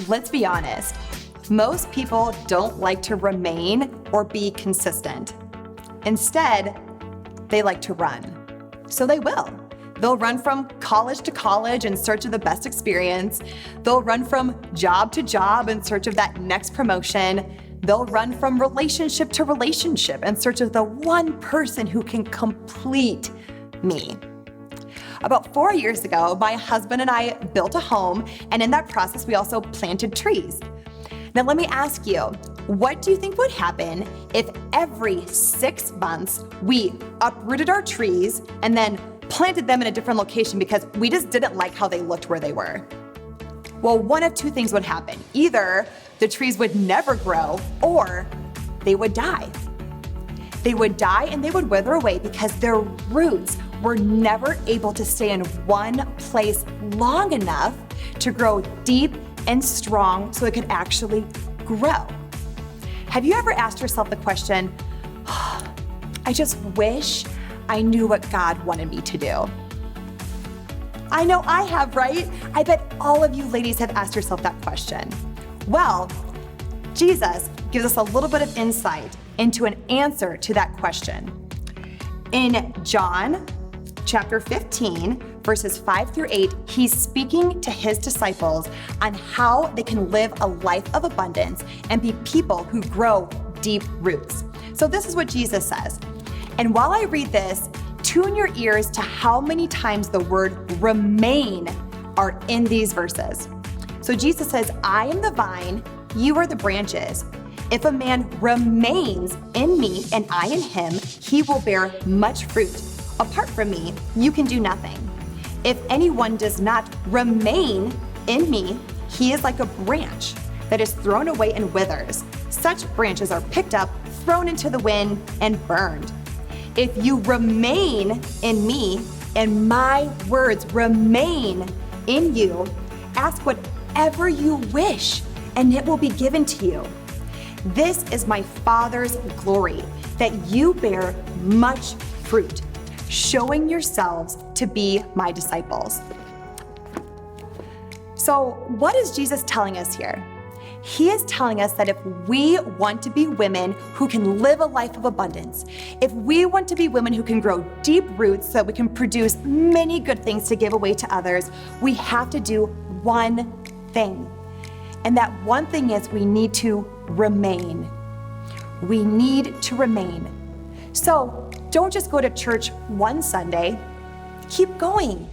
Let's be honest. Most people don't like to remain or be consistent. Instead, they like to run. So they will. They'll run from college to college in search of the best experience. They'll run from job to job in search of that next promotion. They'll run from relationship to relationship in search of the one person who can complete me. About 4 years ago, my husband and I built a home, and in that process, we also planted trees. Now let me ask you, what do you think would happen if every 6 months we uprooted our trees and then planted them in a different location because we just didn't like how they looked where they were? Well, one of two things would happen. Either the trees would never grow or they would die. They would die and they would wither away because their roots were never able to stay in one place long enough to grow deep and strong so it could actually grow. Have you ever asked yourself the question, I just wish I knew what God wanted me to do? I know I have, right? I bet all of you ladies have asked yourself that question. Well, Jesus gives us a little bit of insight into an answer to that question. In John chapter 15, verses 5 through 8, he's speaking to his disciples on how they can live a life of abundance and be people who grow deep roots. So this is what Jesus says. And while I read this, tune your ears to how many times the word remain are in these verses. So Jesus says, I am the vine, you are the branches. If a man remains in me and I in him, he will bear much fruit. Apart from me, you can do nothing. If anyone does not remain in me, he is like a branch that is thrown away and withers. Such branches are picked up, thrown into the wind, and burned. If you remain in me and my words remain in you, ask whatever you wish and it will be given to you. This is my Father's glory, that you bear much fruit, showing yourselves to be my disciples. So what is Jesus telling us here? He is telling us that if we want to be women who can live a life of abundance, if we want to be women who can grow deep roots so that we can produce many good things to give away to others, we have to do one thing. And that one thing is we need to remain. We need to remain. So don't just go to church one Sunday, keep going.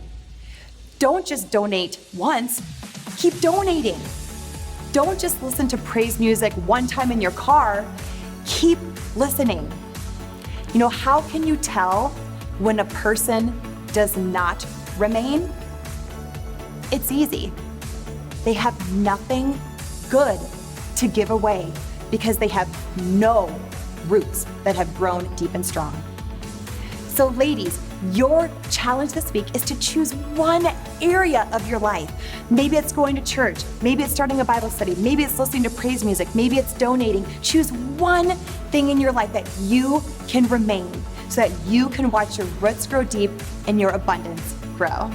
Don't just donate once, keep donating. Don't just listen to praise music one time in your car, keep listening. You know, how can you tell when a person does not remain? It's easy. They have nothing good to give away because they have no roots that have grown deep and strong. So ladies, your challenge this week is to choose one area of your life. Maybe it's going to church, maybe it's starting a Bible study, maybe it's listening to praise music, maybe it's donating. Choose one thing in your life that you can remain so that you can watch your roots grow deep and your abundance grow.